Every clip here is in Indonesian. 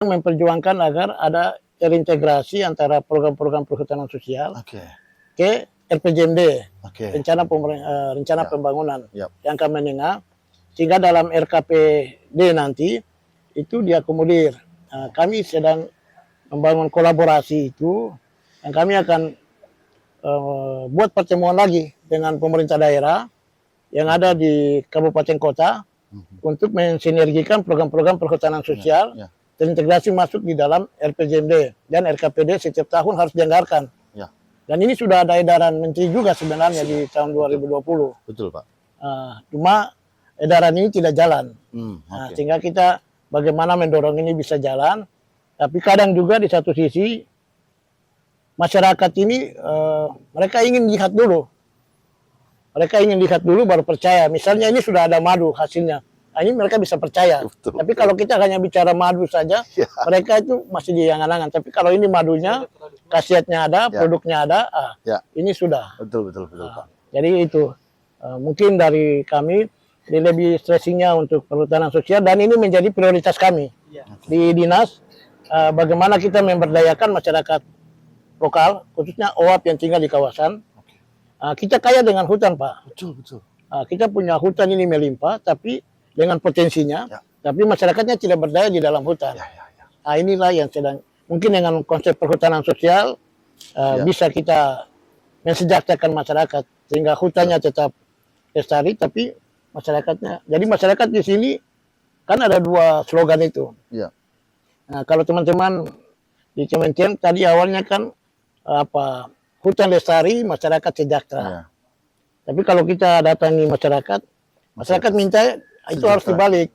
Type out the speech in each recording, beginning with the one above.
memperjuangkan agar ada terintegrasi antara program-program perhutanan sosial ke RPJMD, rencana pembangunan jangka menengah, sehingga dalam RKPD nanti itu diakomodir. Kami sedang membangun kolaborasi itu, dan kami akan buat pertemuan lagi dengan pemerintah daerah yang ada di kabupaten kota untuk mensinergikan program-program perhutanan sosial terintegrasi masuk di dalam RPJMD, dan RKPD setiap tahun harus dianggarkan. Dan ini sudah ada edaran menteri juga sebenarnya di tahun 2020. Betul, Pak. Cuma edaran ini tidak jalan. Sehingga kita bagaimana mendorong ini bisa jalan, tapi kadang juga di satu sisi masyarakat ini mereka ingin lihat dulu. Mereka ingin lihat dulu baru percaya. Misalnya ini sudah ada madu hasilnya. Nah, ini mereka bisa percaya. Tapi kalau kita hanya bicara madu saja, mereka itu masih diangan-angan. Tapi kalau ini madunya, khasiatnya ada, produknya ada, ini sudah. Betul, Pak. Jadi itu mungkin dari kami lebih stressingnya untuk perhutanan sosial, dan ini menjadi prioritas kami di dinas. Bagaimana kita memberdayakan masyarakat lokal, khususnya OAP yang tinggal di kawasan. Kita kaya dengan hutan, Pak. Betul. Kita punya hutan ini melimpah, tapi dengan potensinya, tapi masyarakatnya tidak berdaya di dalam hutan. Inilah yang sedang, mungkin dengan konsep perhutanan sosial bisa kita mensejahterakan masyarakat, sehingga hutannya tetap lestari, tapi masyarakatnya. Jadi masyarakat di sini kan ada dua slogan itu. Nah, kalau teman-teman di Kementerian tadi awalnya kan hutan lestari, masyarakat sejahtera. Tapi kalau kita datangi masyarakat minta itu harus dibalik.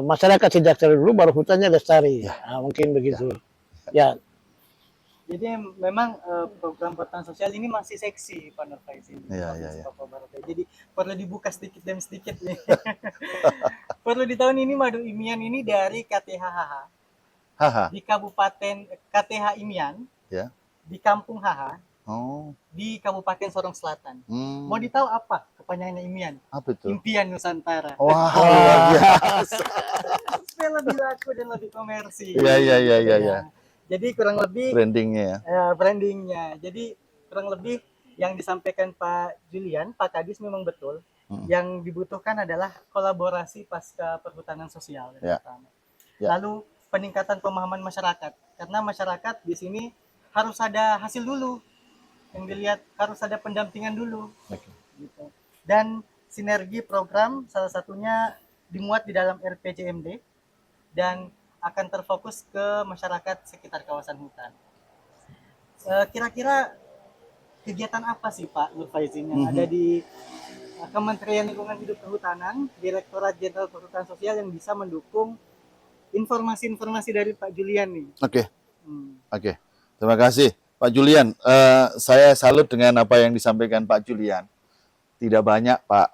Masyarakat sejahtera dulu, baru hutannya lestari. Mungkin begitu. Jadi memang program perhutanan sosial ini masih seksi, Pak Nur Faizi. Jadi perlu dibuka sedikit demi sedikit nih. Perlu di tahun ini madu Imian ini dari KTHH di Kabupaten KTH Imian, di Kampung HH, di Kabupaten Sorong Selatan. Mau ditahu apa kepanjangannya Imian? Apa itu? Impian Nusantara. Wah, luar biasa. Supaya lebih laku dan lebih komersi. Iya. Jadi kurang lebih brandingnya. Brandingnya. Jadi kurang lebih yang disampaikan Pak Julian, Pak Kadis memang betul. Yang dibutuhkan adalah kolaborasi pasca perhutanan sosial. Lalu peningkatan pemahaman masyarakat, karena masyarakat di sini harus ada hasil dulu, yang dilihat harus ada pendampingan dulu, gitu. Dan sinergi program salah satunya dimuat di dalam RPJMD dan akan terfokus ke masyarakat sekitar kawasan hutan. Kira-kira kegiatan apa sih Pak Nur Faizi yang ada di Kementerian Lingkungan Hidup Kehutanan, Direktorat Jenderal Perhutanan Sosial yang bisa mendukung informasi-informasi dari Pak Julian nih? Oke. Terima kasih Pak Julian. Saya salut dengan apa yang disampaikan Pak Julian. Tidak banyak Pak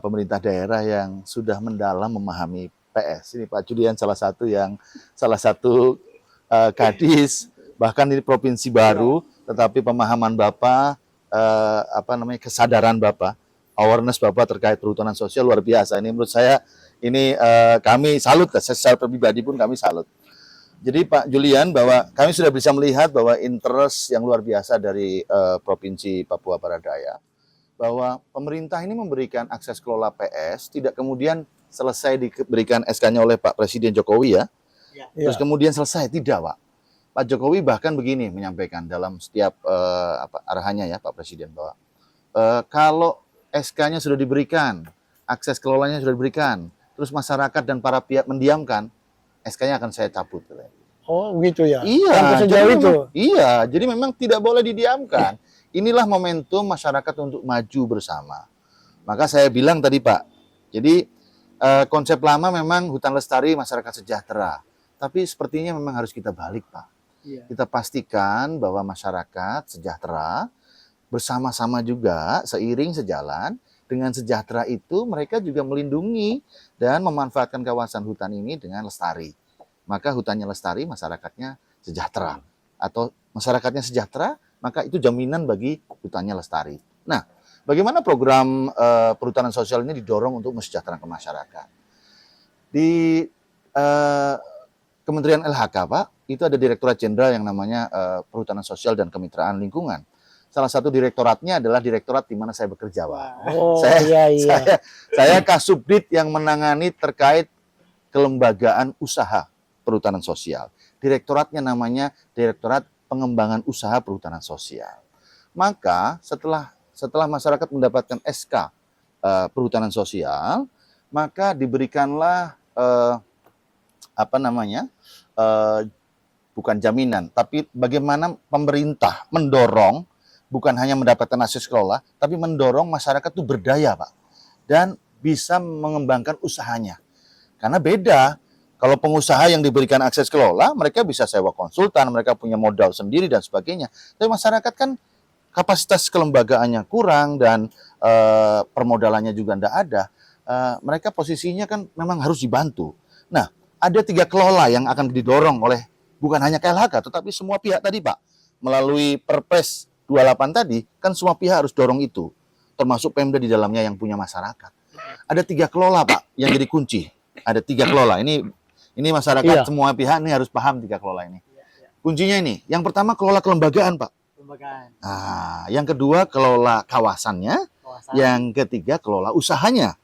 pemerintah daerah yang sudah mendalam memahami PS. Ini Pak Julian salah satu kadis, bahkan ini provinsi baru, tetapi pemahaman Bapak, kesadaran Bapak, awareness Bapak terkait perhutanan sosial luar biasa. Ini menurut saya ini kami salut, secara pribadi pun kami salut. Jadi Pak Julian, bahwa kami sudah bisa melihat bahwa interest yang luar biasa dari Provinsi Papua Barat Daya, bahwa pemerintah ini memberikan akses kelola PS, tidak kemudian selesai diberikan SK-nya oleh Pak Presiden Jokowi terus kemudian selesai, tidak Pak. Pak Jokowi bahkan begini menyampaikan dalam setiap arahannya ya Pak Presiden, bahwa kalau SK-nya sudah diberikan, akses kelolanya sudah diberikan, terus masyarakat dan para pihak mendiamkan, SK-nya akan saya cabut. Oh begitu ya? Iya, jadi memang tidak boleh didiamkan. Inilah momentum masyarakat untuk maju bersama. Maka saya bilang tadi Pak, jadi konsep lama memang hutan lestari masyarakat sejahtera. Tapi sepertinya memang harus kita balik Pak. Kita pastikan bahwa masyarakat sejahtera, bersama-sama juga, seiring sejalan, dengan sejahtera itu mereka juga melindungi dan memanfaatkan kawasan hutan ini dengan lestari. Maka hutannya lestari, masyarakatnya sejahtera. Atau masyarakatnya sejahtera, maka itu jaminan bagi hutannya lestari. Nah, bagaimana program perhutanan sosial ini didorong untuk mesejahterakan masyarakat? Di Kementerian LHK, Pak, itu ada Direktorat Jenderal yang namanya Perhutanan Sosial dan Kemitraan Lingkungan. Salah satu direktoratnya adalah direktorat di mana saya bekerja, Pak. Oh, Saya, iya. saya Kasubdit yang menangani terkait kelembagaan usaha perhutanan sosial. Direktoratnya namanya Direktorat Pengembangan Usaha Perhutanan Sosial. Maka setelah masyarakat mendapatkan SK perhutanan sosial, maka diberikanlah bukan jaminan, tapi bagaimana pemerintah mendorong bukan hanya mendapatkan akses kelola, tapi mendorong masyarakat itu berdaya, Pak, dan bisa mengembangkan usahanya. Karena beda, kalau pengusaha yang diberikan akses kelola, mereka bisa sewa konsultan, mereka punya modal sendiri dan sebagainya. Tapi masyarakat kan kapasitas kelembagaannya kurang dan permodalannya juga tidak ada. Mereka posisinya kan memang harus dibantu. Nah, ada 3 kelola yang akan didorong oleh bukan hanya KLHK, tetapi semua pihak tadi, Pak. Melalui Perpres 28 tadi, kan semua pihak harus dorong itu. Termasuk Pemda di dalamnya yang punya masyarakat. Ada 3 kelola, Pak, yang jadi kunci. Ada 3 kelola. Ini masyarakat semua pihak ini harus paham 3 kelola ini. Kuncinya ini. Yang pertama kelola kelembagaan, Pak. Nah, yang kedua kelola kawasannya. Yang ketiga kelola usahanya.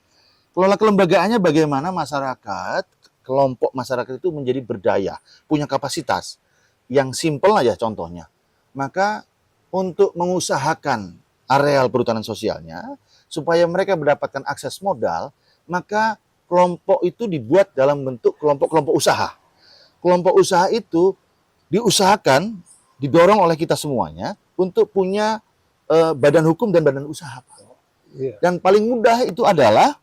Kelola kelembagaannya bagaimana masyarakat, kelompok masyarakat itu menjadi berdaya, punya kapasitas. Yang simpel aja contohnya. Maka untuk mengusahakan areal perhutanan sosialnya, supaya mereka mendapatkan akses modal, maka kelompok itu dibuat dalam bentuk kelompok-kelompok usaha. Kelompok usaha itu diusahakan, didorong oleh kita semuanya untuk punya badan hukum dan badan usaha, Pak. Dan paling mudah itu adalah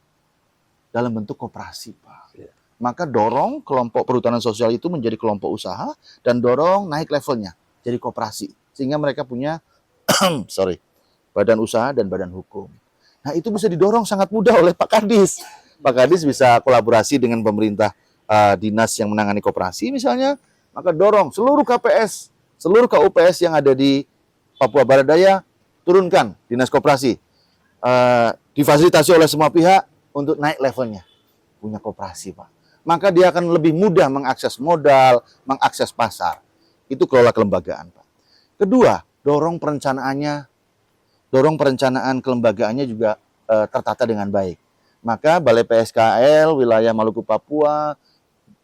dalam bentuk koperasi, Pak. Maka dorong kelompok perhutanan sosial itu menjadi kelompok usaha dan dorong naik levelnya jadi koperasi. Sehingga mereka punya badan usaha dan badan hukum. Nah, itu bisa didorong sangat mudah oleh Pak Kadis. Pak Kadis bisa kolaborasi dengan pemerintah dinas yang menangani koperasi misalnya, maka dorong seluruh KPS, seluruh KUPS yang ada di Papua Barat Daya, turunkan dinas koperasi. Difasilitasi oleh semua pihak untuk naik levelnya. Punya koperasi, Pak. Maka dia akan lebih mudah mengakses modal, mengakses pasar. Itu kelola kelembagaan, Pak. Kedua, dorong perencanaan kelembagaannya juga tertata dengan baik. Maka Balai PSKL wilayah Maluku Papua,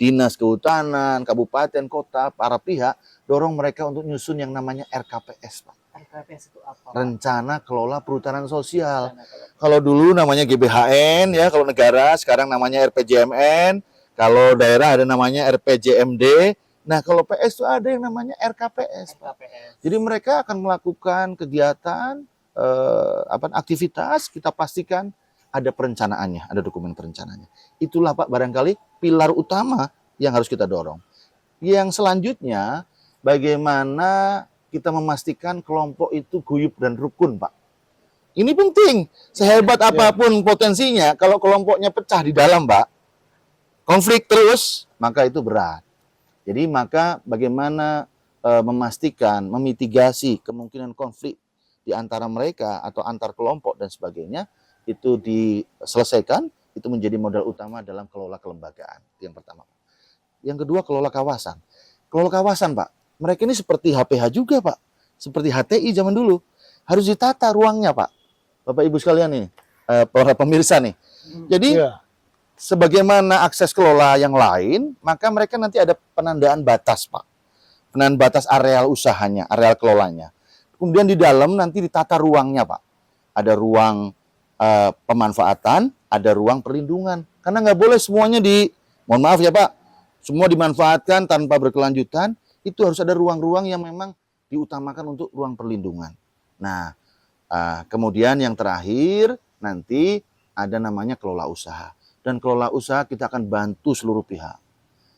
Dinas Kehutanan, kabupaten, kota, para pihak dorong mereka untuk nyusun yang namanya RKPS, Pak. RKPS itu apa, Pak? Rencana Kelola Perhutanan Sosial. Kalau dulu namanya GBHN ya, kalau negara sekarang namanya RPJMN, kalau daerah ada namanya RPJMD. Nah, kalau PS itu ada yang namanya RKPS, Pak. Jadi mereka akan melakukan kegiatan, aktivitas, kita pastikan ada perencanaannya, ada dokumen perencanaannya. Itulah, Pak, barangkali pilar utama yang harus kita dorong. Yang selanjutnya, bagaimana kita memastikan kelompok itu guyup dan rukun, Pak. Ini penting. Sehebat apapun potensinya, kalau kelompoknya pecah di dalam, Pak, konflik terus, maka itu berat. Jadi maka bagaimana memastikan, memitigasi kemungkinan konflik di antara mereka atau antar kelompok dan sebagainya, itu diselesaikan, itu menjadi modal utama dalam kelola kelembagaan. Itu yang pertama. Yang kedua, kelola kawasan. Kelola kawasan, Pak, mereka ini seperti HPH juga, Pak. Seperti HTI zaman dulu. Harus ditata ruangnya, Pak. Bapak Ibu sekalian nih, para pemirsa nih. Jadi sebagaimana akses kelola yang lain, maka mereka nanti ada penandaan batas, Pak. Penandaan batas areal usahanya, areal kelolanya. Kemudian di dalam nanti ditata ruangnya, Pak. Ada ruang pemanfaatan, ada ruang perlindungan. Karena nggak boleh semuanya mohon maaf ya, Pak, semua dimanfaatkan tanpa berkelanjutan. Itu harus ada ruang-ruang yang memang diutamakan untuk ruang perlindungan. Nah, kemudian yang terakhir nanti ada namanya kelola usaha. Dan kelola usaha kita akan bantu seluruh pihak.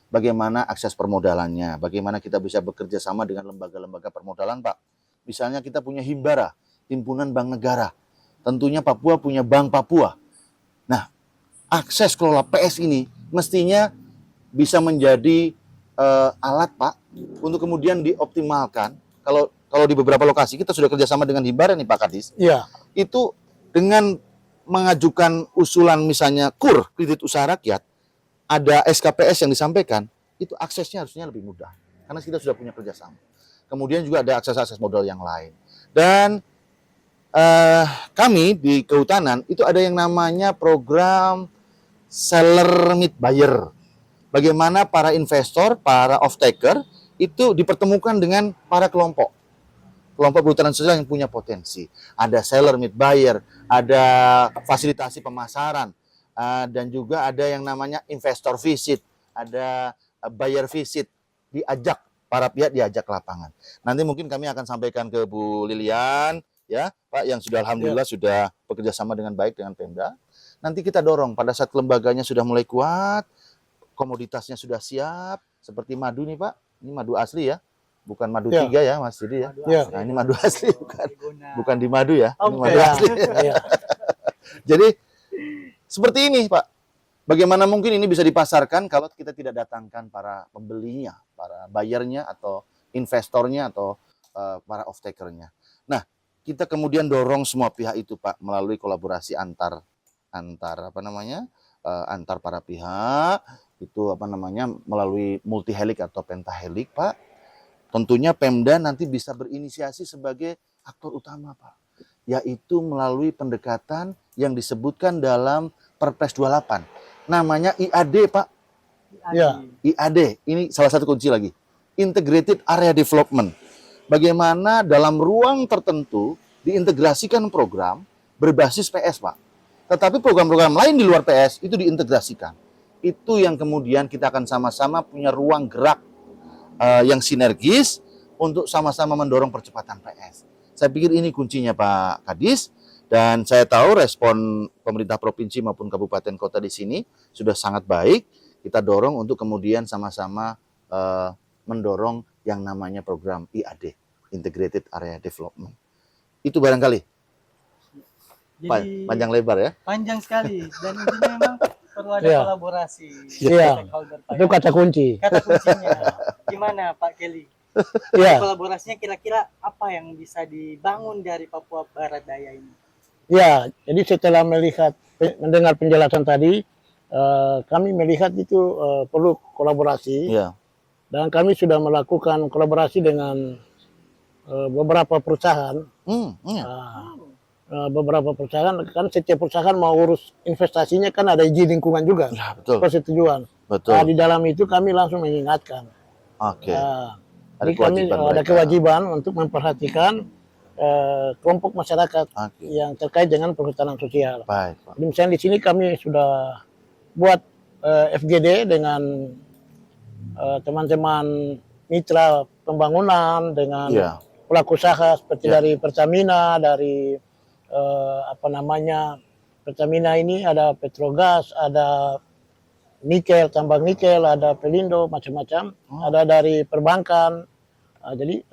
Bagaimana akses permodalannya, bagaimana kita bisa bekerja sama dengan lembaga-lembaga permodalan, Pak. Misalnya kita punya Himbara, Himpunan Bank Negara. Tentunya Papua punya Bank Papua. Nah, akses kelola PS ini mestinya bisa menjadi alat, Pak, untuk kemudian dioptimalkan. Kalau di beberapa lokasi kita sudah kerjasama dengan Himbara nih, Pak Kadis. Iya. Itu dengan mengajukan usulan misalnya KUR, kredit usaha rakyat, ada SKPS yang disampaikan, itu aksesnya harusnya lebih mudah karena kita sudah punya kerjasama. Kemudian juga ada akses-akses modal yang lain. Dan kami di kehutanan itu ada yang namanya program seller meet buyer. Bagaimana para investor, para off-taker itu dipertemukan dengan para kelompok perhutanan sosial yang punya potensi. Ada seller meet buyer, ada fasilitasi pemasaran, dan juga ada yang namanya investor visit, ada buyer visit, diajak para pihak diajak ke lapangan. Nanti mungkin kami akan sampaikan ke Bu Lilian, ya Pak, yang sudah alhamdulillah sudah bekerja sama dengan baik dengan Pemda. Nanti kita dorong pada saat lembaganya sudah mulai kuat, komoditasnya sudah siap, seperti madu nih Pak, ini madu asli ya, bukan madu 3 ya Mas Didi ya. Nah ini madu asli, bukan di madu ya, ini madu asli. Jadi seperti ini Pak, bagaimana mungkin ini bisa dipasarkan kalau kita tidak datangkan para pembelinya, para bayarnya atau investornya atau para off-takernya. Nah kita kemudian dorong semua pihak itu Pak melalui kolaborasi antar para pihak itu melalui multi helik atau pentahelik Pak. Tentunya Pemda nanti bisa berinisiasi sebagai aktor utama Pak, yaitu melalui pendekatan yang disebutkan dalam Perpres 28 namanya IAD Pak. IAD ini salah satu kunci lagi, Integrated Area Development. Bagaimana dalam ruang tertentu diintegrasikan program berbasis PS Pak, tetapi program-program lain di luar PS itu diintegrasikan. Itu yang kemudian kita akan sama-sama punya ruang gerak yang sinergis untuk sama-sama mendorong percepatan PS. Saya pikir ini kuncinya Pak Kadis, dan saya tahu respon pemerintah provinsi maupun kabupaten kota di sini sudah sangat baik. Kita dorong untuk kemudian sama-sama mendorong yang namanya program IAD, Integrated Area Development. Itu barangkali. Jadi, panjang lebar ya? Panjang sekali, dan ini memang perlu ada kolaborasi. Itu kata kunci. Kata kuncinya. Gimana Pak Kelly? Kolaborasinya kira-kira apa yang bisa dibangun dari Papua Barat Daya ini? Ya, jadi setelah mendengar penjelasan tadi, kami melihat itu perlu kolaborasi. Dan kami sudah melakukan kolaborasi dengan beberapa perusahaan. Beberapa perusahaan, kan setiap perusahaan mau urus investasinya kan ada izin lingkungan juga, persetujuan. Nah, di dalam itu kami langsung mengingatkan. Jadi kami ada kewajiban untuk memperhatikan kelompok masyarakat yang terkait dengan perhutanan sosial. Jadi misalnya di sini kami sudah buat FGD dengan teman-teman mitra pembangunan, dengan pelaku usaha seperti dari Pertamina, dari Pertamina ini ada Petrogas, ada nikel, tambang nikel, ada Pelindo, macam-macam, ada dari perbankan. Jadi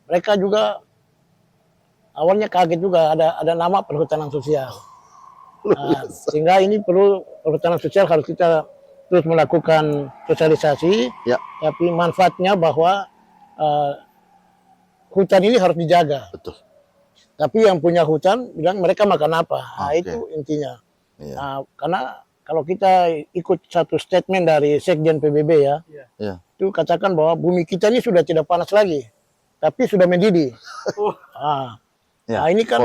mereka juga awalnya kaget juga ada nama perhutanan sosial. Sehingga ini perlu perhutanan sosial harus kita terus melakukan sosialisasi, tapi manfaatnya bahwa hutan ini harus dijaga. Tapi yang punya hutan bilang mereka makan apa? Nah, itu intinya. Nah, karena kalau kita ikut satu statement dari Sekjen PBB itu katakan bahwa bumi kita ini sudah tidak panas lagi, tapi sudah mendidih. Nah, ini kan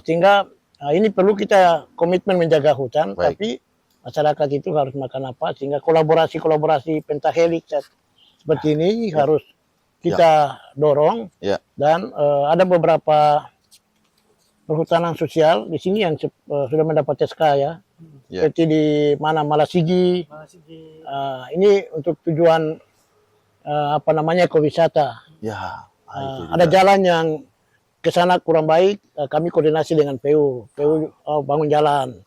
sehingga ini perlu kita komitmen menjaga hutan, tapi masyarakat itu harus makan apa? Sehingga kolaborasi pentahelik seperti ini harus kita dorong, dan ada beberapa perhutanan sosial di sini yang sudah mendapat SK seperti di Malasigi. Ini untuk tujuan ekowisata. Ada jalan yang ke sana kurang baik, kami koordinasi dengan PU bangun jalan.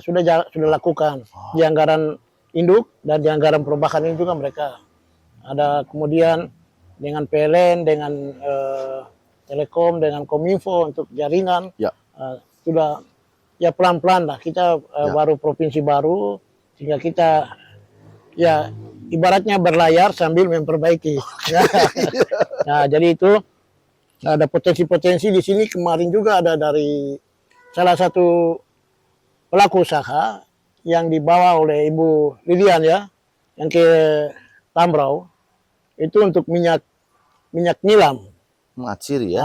Sudah lakukan di anggaran induk dan di anggaran perubahan ini juga mereka ada. Kemudian dengan PLN, dengan Telekom, dengan Kominfo untuk jaringan, sudah pelan-pelan lah kita baru provinsi baru, sehingga kita ibaratnya berlayar sambil memperbaiki. Nah, jadi itu ada potensi-potensi di sini. Kemarin juga ada dari salah satu pelaku usaha yang dibawa oleh Ibu Lilian yang ke Tambrau itu untuk minyak nilam. Atsiri ya.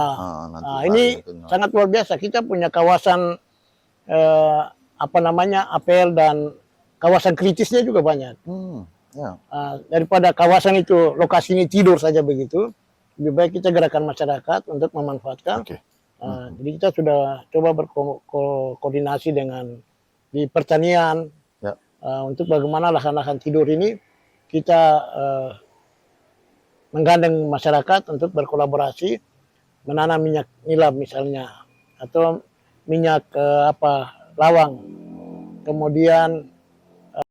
Ini sangat luar biasa. Kita punya kawasan apel dan kawasan kritisnya juga banyak. Daripada kawasan itu lokasi ini tidur saja begitu, lebih baik kita gerakan masyarakat untuk memanfaatkan. Jadi kita sudah coba berkoordinasi dengan di pertanian untuk bagaimana lahan-lahan tidur ini kita menggandeng masyarakat untuk berkolaborasi menanam minyak nilam misalnya, atau minyak lawang, kemudian